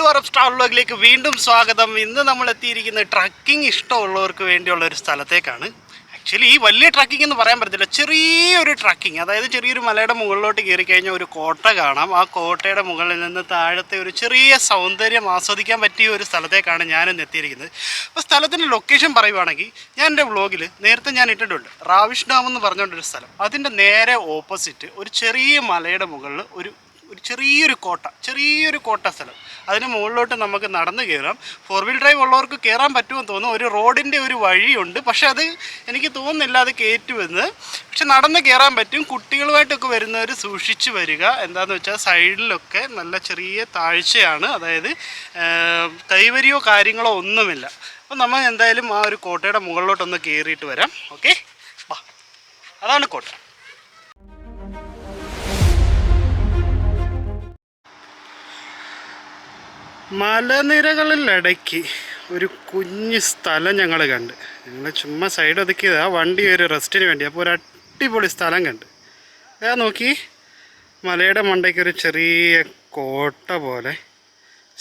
Arab travel വ്ലോഗിലേക്ക് വീണ്ടും സ്വാഗതം. ഇന്ന് നമ്മൾ എത്തിയിരിക്കുന്നത് ട്രക്കിംഗ് ഇഷ്ടമുള്ളവർക്ക് വേണ്ടിയുള്ള ഒരു സ്ഥലത്തേക്കാണ്. ആക്ച്വലി ഈ വലിയ ട്രക്കിംഗ് എന്ന് പറയാൻ പറ്റത്തില്ല, ചെറിയൊരു ട്രക്കിംഗ്. അതായത് ചെറിയൊരു മലയുടെ മുകളിലോട്ട് കയറി കഴിഞ്ഞാൽ ഒരു കോട്ട കാണാം. ആ കോട്ടയുടെ മുകളിൽ നിന്ന് താഴത്തെ ഒരു ചെറിയ സൗന്ദര്യം ആസ്വദിക്കാൻ പറ്റിയ ഒരു സ്ഥലത്തേക്കാണ് ഞാനിന്ന് എത്തിയിരിക്കുന്നത്. അപ്പോൾ സ്ഥലത്തിൻ്റെ ലൊക്കേഷൻ പറയുവാണെങ്കിൽ, ഞാൻ എൻ്റെ വ്ലോഗിൽ നേരത്തെ ഞാൻ ഇട്ടിട്ടുണ്ട്, റാവിഷ് ഡാം എന്ന് പറഞ്ഞുകൊണ്ടൊരു സ്ഥലം. അതിൻ്റെ നേരെ ഓപ്പോസിറ്റ് ഒരു ചെറിയ മലയുടെ മുകളിൽ ഒരു ചെറിയൊരു കോട്ട സ്ഥലം. അതിന് മുകളിലോട്ട് നമുക്ക് നടന്ന് കയറാം. 4 വീൽ ഡ്രൈവ് ഉള്ളവർക്ക് കയറാൻ പറ്റുമെന്ന് തോന്നുന്നു. ഒരു റോഡിൻ്റെ ഒരു വഴിയുണ്ട്, പക്ഷേ അത് എനിക്ക് തോന്നുന്നില്ല അത് കയറ്റുമെന്ന്. പക്ഷെ നടന്ന് കയറാൻ പറ്റും. കുട്ടികളുമായിട്ടൊക്കെ വരുന്നവർ സൂക്ഷിച്ച് വരിക. എന്താണെന്ന് വെച്ചാൽ സൈഡിലൊക്കെ നല്ല ചെറിയ താഴ്ചയാണ്, അതായത് കൈവരിയോ കാര്യങ്ങളോ ഒന്നുമില്ല. അപ്പം നമ്മൾ എന്തായാലും ആ ഒരു കോട്ടയുടെ മുകളിലോട്ടൊന്ന് കയറിയിട്ട് വരാം. ഓക്കെ, അതാണ് കോട്ട. മലനിരകളിലിടയ്ക്ക് ഒരു കുഞ്ഞ് സ്ഥലം ഞങ്ങൾ കണ്ട്. ഞങ്ങൾ ചുമ്മാ സൈഡ് ഒതുക്കിയതാ വണ്ടി ഒരു റെസ്റ്റിന് വേണ്ടി. അപ്പോൾ ഒരു അടിപൊളി സ്ഥലം കണ്ട്. അതാ നോക്കി, മലയുടെ മണ്ടയ്ക്ക് ഒരു ചെറിയ കോട്ട പോലെ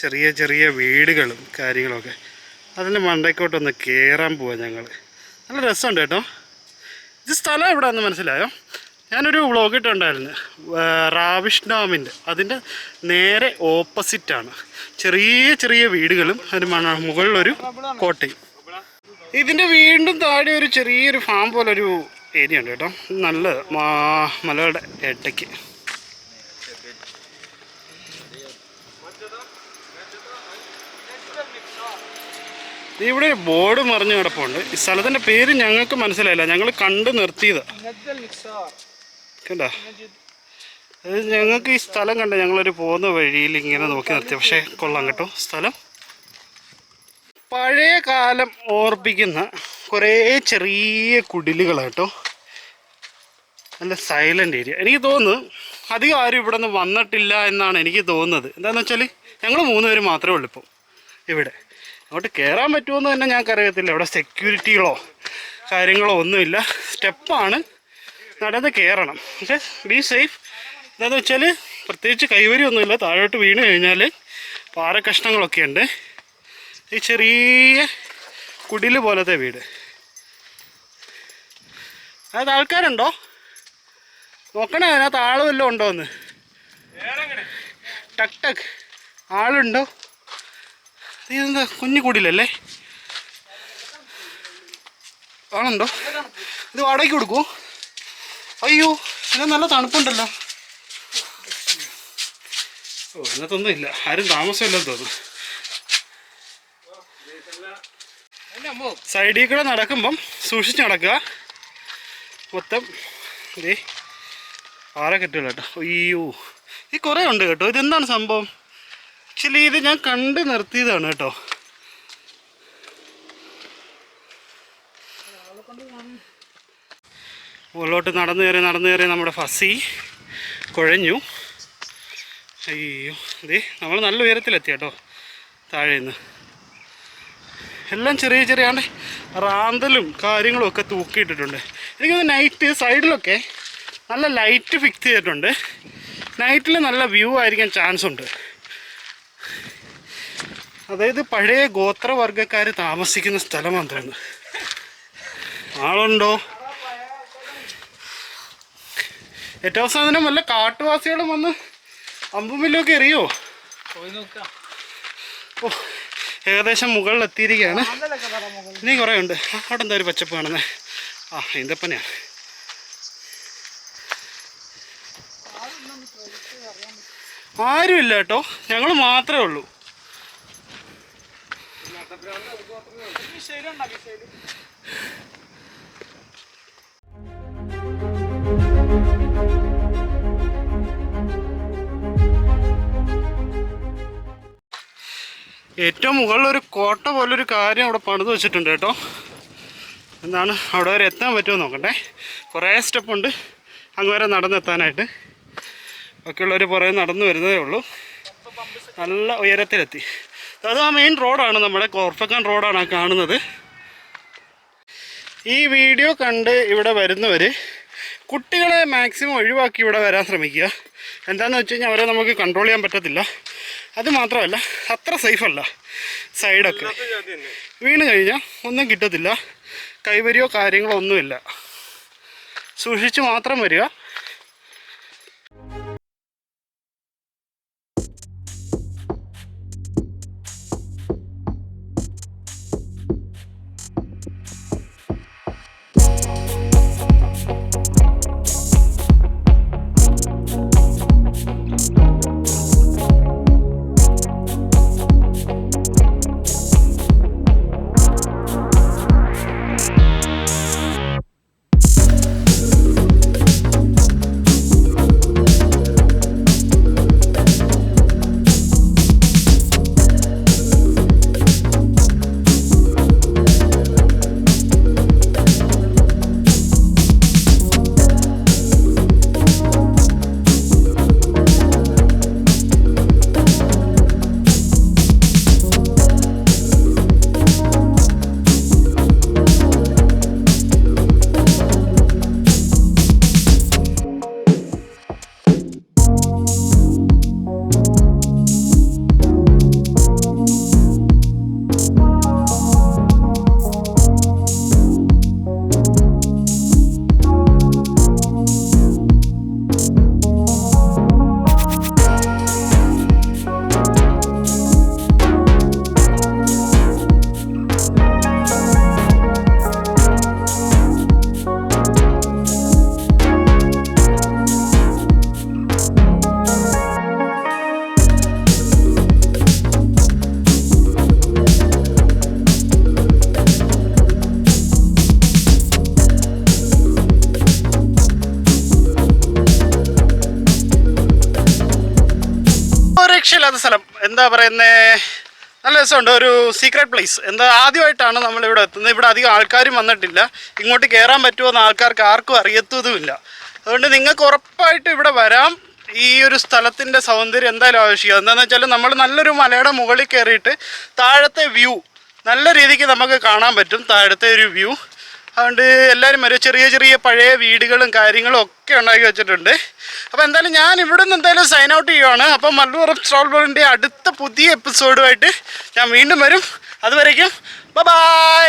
ചെറിയ ചെറിയ വീടുകളും കാര്യങ്ങളൊക്കെ. അതിൻ്റെ മണ്ടയ്ക്കോട്ടൊന്ന് കയറാൻ പോവാം ഞങ്ങൾ. നല്ല രസമുണ്ട് കേട്ടോ. ഇത് സ്ഥലം എവിടെയാണെന്ന് മനസ്സിലായോ? ഞാനൊരു വ്ളോഗ് ഇട്ടുണ്ടായിരുന്നു റാവിഷ് ഡാമിൻ്റെ. അതിൻ്റെ നേരെ ഓപ്പോസിറ്റാണ് ചെറിയ ചെറിയ വീടുകളും അതിന് മുകളിലൊരു കോട്ടയും. ഇതിൻ്റെ വീണ്ടും താഴെ ഒരു ചെറിയൊരു ഫാം പോലൊരു ഏരിയ ഉണ്ട് കേട്ടോ. നല്ല മലയുടെ ഇടയ്ക്ക്. ഇവിടെ ഒരു ബോർഡ് മറിഞ്ഞ് കിടപ്പുണ്ട്. ഈ സ്ഥലത്തിൻ്റെ പേര് ഞങ്ങൾക്ക് മനസ്സിലായില്ല, ഞങ്ങൾ കണ്ട് നിർത്തിയതാണ്. കണ്ടോ, അത് ഞങ്ങൾക്ക് ഈ സ്ഥലം കണ്ട ഞങ്ങളൊരു പോകുന്ന വഴിയിൽ ഇങ്ങനെ നോക്കി നിർത്തി. പക്ഷേ കൊള്ളാം കേട്ടോ സ്ഥലം. പഴയ കാലം ഓർപ്പിക്കുന്ന കുറേ ചെറിയ കുടിലുകളാട്ടോ. നല്ല സൈലൻ്റ് ഏരിയ. എനിക്ക് തോന്നുന്നു അധികം ആരും ഇവിടെ നിന്ന് വന്നിട്ടില്ല എന്നാണ് എനിക്ക് തോന്നുന്നത്. എന്താണെന്ന് വെച്ചാൽ ഞങ്ങൾ 3 പേര് മാത്രമേ ഉള്ളൂ ഇപ്പം ഇവിടെ. അങ്ങോട്ട് കയറാൻ പറ്റുമെന്ന് തന്നെ ഞങ്ങൾക്കറിയത്തില്ല. ഇവിടെ സെക്യൂരിറ്റികളോ കാര്യങ്ങളോ ഒന്നുമില്ല. സ്റ്റെപ്പാണ്, നടന്ന് കയറണം. പക്ഷേ ബി സേഫ്. എന്താണെന്ന് വെച്ചാൽ പ്രത്യേകിച്ച് കൈവരിയൊന്നുമില്ല. താഴോട്ട് വീണ് കഴിഞ്ഞാൽ പാറക്കഷ്ണങ്ങളൊക്കെ ഉണ്ട്. ഈ ചെറിയ കുടില് പോലത്തെ വീട്. അത് ആൾക്കാരുണ്ടോ നോക്കണേ, അതിനകത്ത് ആൾ വല്ലതും ഉണ്ടോ എന്ന്. ടക് ടക് ആളുണ്ടോ? ഇതെന്താ കുഞ്ഞു കുടിലല്ലേ? ആളുണ്ടോ? ഇത് വാടകയ്ക്ക് കൊടുക്കുമോ? അയ്യോ, ഇത് നല്ല തണുപ്പുണ്ടല്ലോ. ഓ, ഇതിനകത്തൊന്നും ഇല്ല, ആരും താമസമില്ലെന്ന് തോന്നുന്നു. സൈഡിൽ കൂടെ നടക്കുമ്പം സൂക്ഷിച്ച് നടക്കുക. മൊത്തം ഇതേ പാറ കെട്ടുകൾ കേട്ടോ. അയ്യോ, ഈ കുറേ ഉണ്ട് കേട്ടോ. ഇതെന്താണ് സംഭവം? ആക്ച്വലി ഇത് ഞാൻ കണ്ട് നിർത്തിയതാണ് കേട്ടോ. മുകളിലോട്ട് നടന്നു കയറി നമ്മുടെ ഫസി കുഴഞ്ഞു. അയ്യോ, ഇതേ നമ്മൾ നല്ല ഉയരത്തിലെത്തി കേട്ടോ. താഴെ നിന്ന് എല്ലാം ചെറിയ ചെറിയ റാന്തലും കാര്യങ്ങളും ഒക്കെ തൂക്കിയിട്ടിട്ടുണ്ട്. എനിക്കൊന്ന് നൈറ്റ് സൈഡിലൊക്കെ നല്ല ലൈറ്റ് ഫിക്സ് ചെയ്തിട്ടുണ്ട്. നൈറ്റിൽ നല്ല വ്യൂ ആയിരിക്കാൻ ചാൻസ് ഉണ്ട്. അതായത് പഴയ ഗോത്രവർഗ്ഗക്കാർ താമസിക്കുന്ന സ്ഥലമാണെന്ന് തോന്നുന്നു. ആളുണ്ടോ? ഏറ്റവും അവസാനം വല്ല കാട്ടുവാസികളും വന്ന് അമ്പുമില്ലൊക്കെ എറിയോ? ഓ, ഏകദേശം മുകളിലെത്തിയിരിക്കുകയാണ്. ഇനി കുറേ ഉണ്ട്. അവിടെ എന്താ ഒരു പച്ചപ്പ് കാണുന്നത്? ആ, ഈന്തപ്പനയാണ്. ആരുമില്ല കേട്ടോ, ഞങ്ങൾ മാത്രമേ ഉള്ളൂ. ഏറ്റവും മുകളിലൊരു കോട്ട പോലൊരു കാര്യം അവിടെ പണിത് വെച്ചിട്ടുണ്ട് കേട്ടോ. എന്താണ് അവിടെ വരെ എത്താൻ പറ്റുമോ നോക്കട്ടെ. കുറേ സ്റ്റെപ്പുണ്ട് അങ്ങ് വരെ നടന്നെത്താനായിട്ട്. ബാക്കിയുള്ളവർ പുറകെ നടന്നു വരുന്നതേ ഉള്ളൂ. നല്ല ഉയരത്തിലെത്തി. അത് ആ മെയിൻ റോഡാണ്, നമ്മുടെ ഖോർഫക്കാൻ റോഡാണ് ആ കാണുന്നത്. ഈ വീഡിയോ കണ്ട് ഇവിടെ വരുന്നവർ കുട്ടികളെ മാക്സിമം ഒഴിവാക്കി ഇവിടെ വരാൻ ശ്രമിക്കുക. എന്താണെന്ന് വെച്ച് കഴിഞ്ഞാൽ അവരെ നമുക്ക് കൺട്രോൾ ചെയ്യാൻ പറ്റത്തില്ല. അത് മാത്രമല്ല അത്ര സേഫല്ല സൈഡൊക്കെ. വീണ് കഴിഞ്ഞാൽ ഒന്നും കിട്ടത്തില്ല, കൈവരിയോ കാര്യങ്ങളോ ഒന്നുമില്ല. സൂക്ഷിച്ച് മാത്രം വരിക. രക്ഷയില്ലാത്ത സ്ഥലം, എന്താ പറയുന്നത്, നല്ല രസമുണ്ട്. ഒരു സീക്രട്ട് പ്ലേസ്. എന്താ, ആദ്യമായിട്ടാണ് നമ്മളിവിടെ എത്തുന്നത്. ഇവിടെ അധികം ആൾക്കാരും വന്നിട്ടില്ല. ഇങ്ങോട്ട് കയറാൻ പറ്റുമോയെന്ന് ആൾക്കാർക്ക് ആർക്കും അറിയത്തതുമില്ല. അതുകൊണ്ട് നിങ്ങൾക്ക് ഉറപ്പായിട്ട് ഇവിടെ വരാം. ഈ ഒരു സ്ഥലത്തിൻ്റെ സൗന്ദര്യം എന്തായാലും ആവശ്യമാണ്. എന്താണെന്ന് വെച്ചാൽ നമ്മൾ നല്ലൊരു മലയുടെ മുകളിൽ കയറിയിട്ട് താഴത്തെ വ്യൂ നല്ല രീതിക്ക് നമുക്ക് കാണാൻ പറ്റും, താഴത്തെ ഒരു വ്യൂ. അതുകൊണ്ട് എല്ലാവരും വരും. ചെറിയ ചെറിയ പഴയ വീടുകളും കാര്യങ്ങളും ഒക്കെ ഉണ്ടാക്കി വെച്ചിട്ടുണ്ട്. അപ്പോൾ എന്തായാലും ഞാൻ ഇവിടെ നിന്ന് എന്തായാലും സൈൻ ഔട്ട് ചെയ്യുവാണ്. അപ്പോൾ മലപ്പുറം ട്രാവൽ ബ്ലോഗിൻ്റെ അടുത്ത പുതിയ എപ്പിസോഡുമായിട്ട് ഞാൻ വീണ്ടും വരും. അതുവരേക്കും ബൈ.